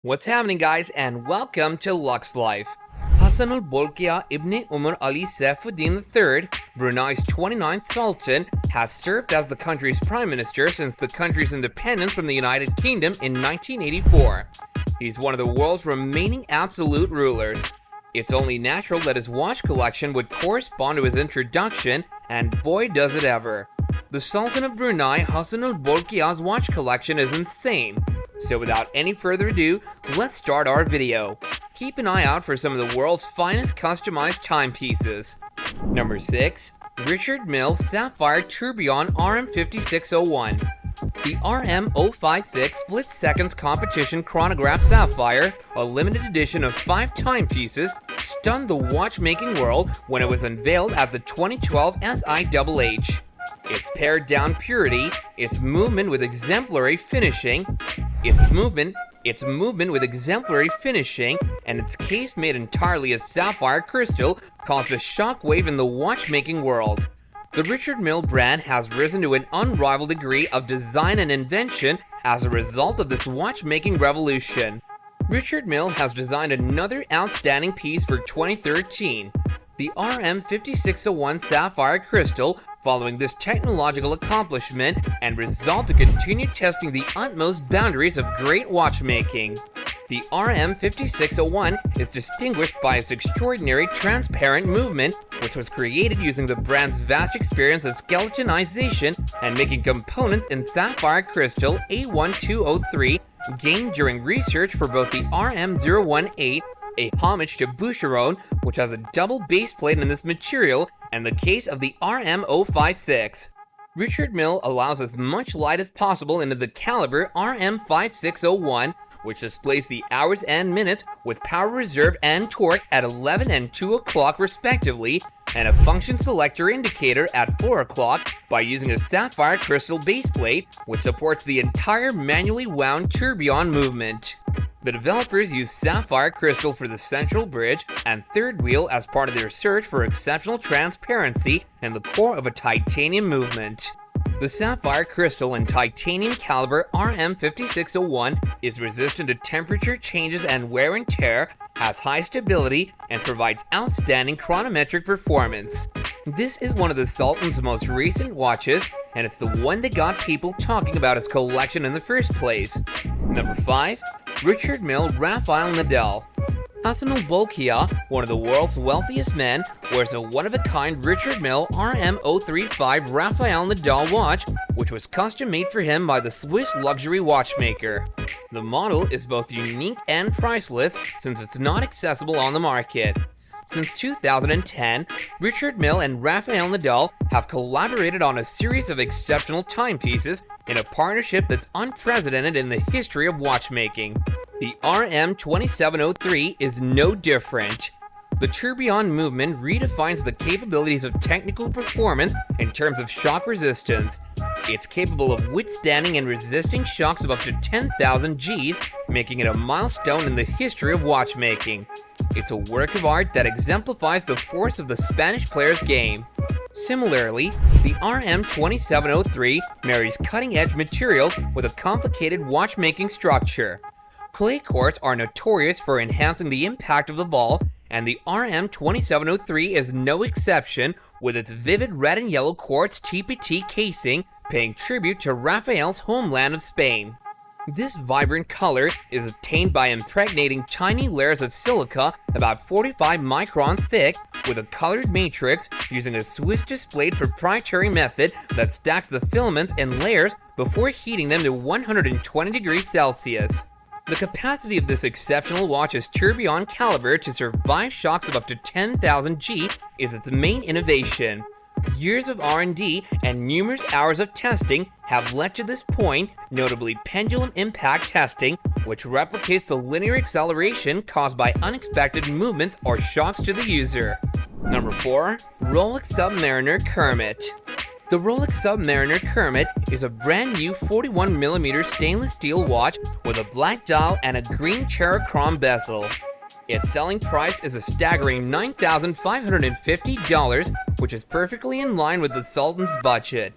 What's happening, guys, and welcome to Luxe Life. Hassanal Bolkiah Ibn Umar Ali Saifuddin III, Brunei's 29th Sultan, has served as the country's prime minister since the country's independence from the United Kingdom in 1984. He's one of the world's remaining absolute rulers. It's only natural that his watch collection would correspond to his introduction, and boy does it ever. The Sultan of Brunei Hassanal Bolkiah's watch collection is insane. So without any further ado, let's start our video. Keep an eye out for some of the world's finest customized timepieces. Number 6. Richard Mille Sapphire Tourbillon RM5601. The RM056 Split Seconds Competition Chronograph Sapphire, a limited edition of 5 timepieces, stunned the watchmaking world when it was unveiled at the 2012 SIHH. Its pared down purity, its movement with exemplary finishing, and its case made entirely of sapphire crystal caused a shockwave in the watchmaking world. The Richard Mille brand has risen to an unrivaled degree of design and invention as a result of this watchmaking revolution. Richard Mille has designed another outstanding piece for 2013, the RM5601 Sapphire Crystal, following this technological accomplishment and resolved to continue testing the utmost boundaries of great watchmaking. The RM5601 is distinguished by its extraordinary transparent movement, which was created using the brand's vast experience in skeletonization and making components in sapphire crystal A1203 gained during research for both the RM018, a homage to Boucheron, which has a double base plate in this material, and the case of the RM056. Richard Mille allows as much light as possible into the caliber RM5601, which displays the hours and minutes with power reserve and torque at 11 and 2 o'clock respectively, and a function selector indicator at 4 o'clock by using a sapphire crystal base plate, which supports the entire manually wound tourbillon movement. The developers use sapphire crystal for the central bridge and third wheel as part of their search for exceptional transparency in the core of a titanium movement. The sapphire crystal and titanium caliber RM5601 is resistant to temperature changes and wear and tear, has high stability, and provides outstanding chronometric performance. This is one of the Sultan's most recent watches, and it's the one that got people talking about his collection in the first place. Number 5. Richard Mille Raphael Nadal. Hassanal Bolkiah, one of the world's wealthiest men, wears a one-of-a-kind Richard Mille RM035 Raphael Nadal watch, which was custom-made for him by the Swiss luxury watchmaker. The model is both unique and priceless since it's not accessible on the market. Since 2010, Richard Mille and Raphael Nadal have collaborated on a series of exceptional timepieces in a partnership that's unprecedented in the history of watchmaking. The RM2703 is no different. The tourbillon movement redefines the capabilities of technical performance in terms of shock resistance. It's capable of withstanding and resisting shocks of up to 10,000 Gs, making it a milestone in the history of watchmaking. It's a work of art that exemplifies the force of the Spanish player's game. Similarly, the RM2703 marries cutting-edge materials with a complicated watchmaking structure. Clay courts are notorious for enhancing the impact of the ball, and the RM2703 is no exception, with its vivid red and yellow quartz TPT casing paying tribute to Raphael's homeland of Spain. This vibrant color is obtained by impregnating tiny layers of silica about 45 microns thick with a colored matrix using a Swiss displayed proprietary method that stacks the filaments in layers before heating them to 120 degrees Celsius. The capacity of this exceptional watch's tourbillon caliber to survive shocks of up to 10,000 G is its main innovation. Years of R&D and numerous hours of testing have led to this point, notably pendulum impact testing, which replicates the linear acceleration caused by unexpected movements or shocks to the user. Number 4. Rolex Submariner Kermit. The Rolex Submariner Kermit is a brand new 41mm stainless steel watch with a black dial and a green cherochrome bezel. Its selling price is a staggering $9,550, which is perfectly in line with the Sultan's budget.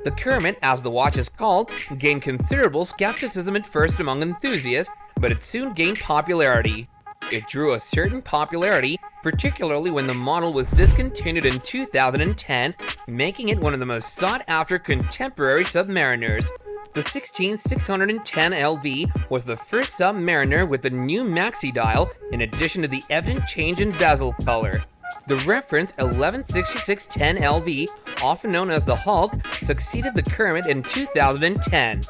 The Kermit, as the watch is called, gained considerable skepticism at first among enthusiasts, but it soon gained popularity. It drew a certain popularity, particularly when the model was discontinued in 2010, making it one of the most sought-after contemporary submariners. The 16610 LV was the first submariner with the new maxi dial, in addition to the evident change in bezel color. The reference 116610 LV, often known as the Hulk, succeeded the Kermit in 2010.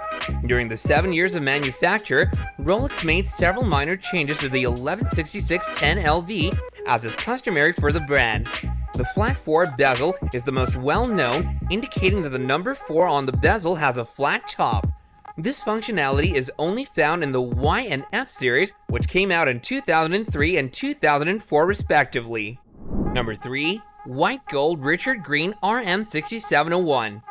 During the 7 years of manufacture, Rolex made several minor changes to the 116610 LV, as is customary for the brand. The flat 4 bezel is the most well-known, indicating that the number 4 on the bezel has a flat top. This functionality is only found in the Y and F series, which came out in 2003 and 2004 respectively. Number 3. White Gold Richard Green RM6701.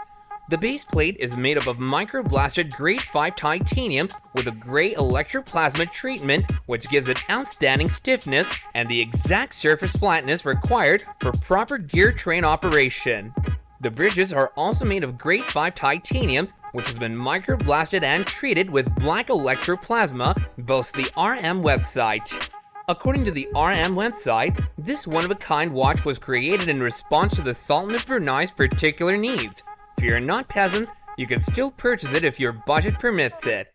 The base plate is made up of microblasted grade 5 titanium with a gray electroplasma treatment, which gives it outstanding stiffness and the exact surface flatness required for proper gear train operation. The bridges are also made of grade 5 titanium, which has been microblasted and treated with black electroplasma, boasts the RM website. According to the RM website, this one-of-a-kind watch was created in response to the Sultan of Brunei's particular needs. If you're not peasants, you can still purchase it if your budget permits it.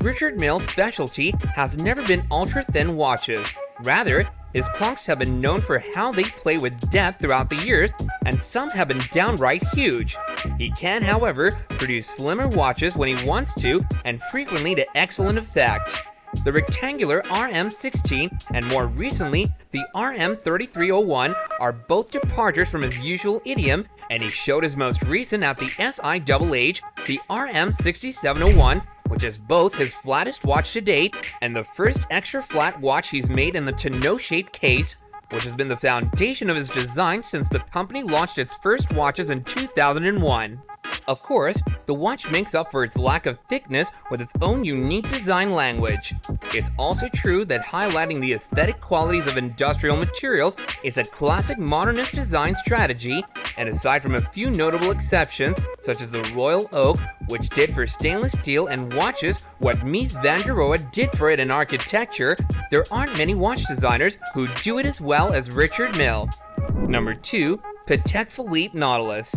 Richard Mill's specialty has never been ultra-thin watches. Rather, his clocks have been known for how they play with depth throughout the years, and some have been downright huge. He can, however, produce slimmer watches when he wants to, and frequently to excellent effect. The rectangular RM16 and more recently the RM3301 are both departures from his usual idiom, and he showed his most recent at the SIHH, the RM6701, which is both his flattest watch to date and the first extra flat watch he's made in the tonneau-shaped case, which has been the foundation of his design since the company launched its first watches in 2001. Of course, the watch makes up for its lack of thickness with its own unique design language. It's also true that highlighting the aesthetic qualities of industrial materials is a classic modernist design strategy, and aside from a few notable exceptions, such as the Royal Oak, which did for stainless steel and watches what Mies van der Rohe did for it in architecture, there aren't many watch designers who do it as well as Richard Mille. Number 2. Patek Philippe Nautilus.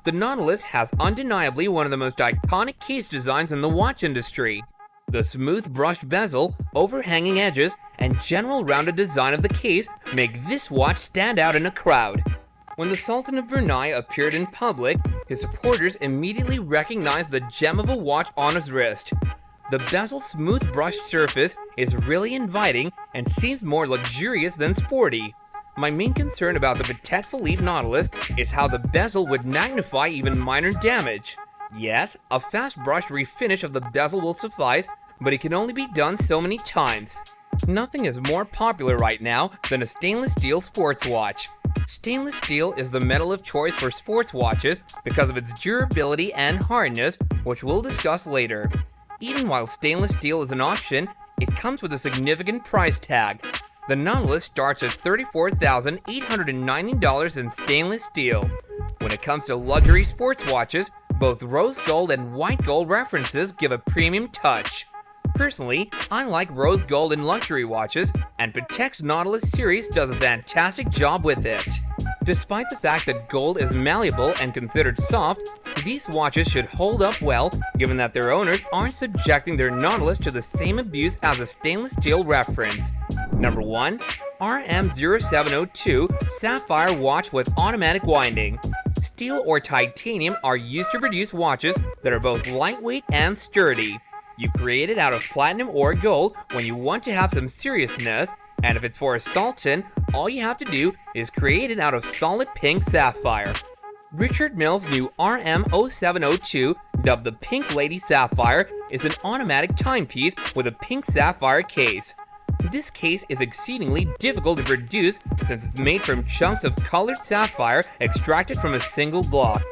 The Nautilus has undeniably one of the most iconic case designs in the watch industry. The smooth brushed bezel, overhanging edges, and general rounded design of the case make this watch stand out in a crowd. When the Sultan of Brunei appeared in public, his supporters immediately recognized the gem of a watch on his wrist. The bezel's smooth brushed surface is really inviting and seems more luxurious than sporty. My main concern about the Patek Philippe Nautilus is how the bezel would magnify even minor damage. Yes, a fast brushed refinish of the bezel will suffice, but it can only be done so many times. Nothing is more popular right now than a stainless steel sports watch. Stainless steel is the metal of choice for sports watches because of its durability and hardness, which we'll discuss later. Even while stainless steel is an option, it comes with a significant price tag. The Nautilus starts at $34,890 in stainless steel. When it comes to luxury sports watches, both rose gold and white gold references give a premium touch. Personally, I like rose gold in luxury watches, and Patek's Nautilus series does a fantastic job with it. Despite the fact that gold is malleable and considered soft, these watches should hold up well given that their owners aren't subjecting their Nautilus to the same abuse as a stainless steel reference. Number 1. RM0702 Sapphire Watch with Automatic Winding. Steel or titanium are used to produce watches that are both lightweight and sturdy. You create it out of platinum or gold when you want to have some seriousness, and if it's for a Sultan, all you have to do is create it out of solid pink sapphire. Richard Mille's new RM0702, dubbed the Pink Lady Sapphire, is an automatic timepiece with a pink sapphire case. This case is exceedingly difficult to produce since it's made from chunks of colored sapphire extracted from a single block.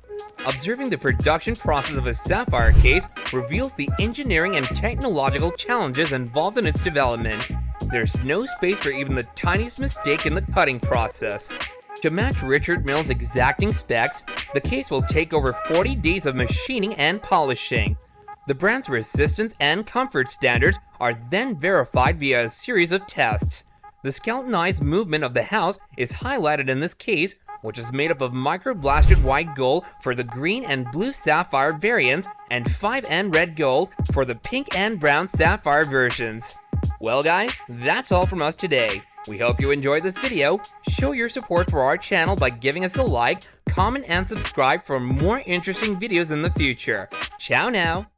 Observing the production process of a sapphire case reveals the engineering and technological challenges involved in its development. There's no space for even the tiniest mistake in the cutting process. To match Richard Mille's exacting specs, the case will take over 40 days of machining and polishing. The brand's resistance and comfort standards are then verified via a series of tests. The skeletonized movement of the house is highlighted in this case, which is made up of microblasted white gold for the green and blue sapphire variants and 5N red gold for the pink and brown sapphire versions. Well guys, that's all from us today. We hope you enjoyed this video. Show your support for our channel by giving us a like, comment, and subscribe for more interesting videos in the future. Ciao now!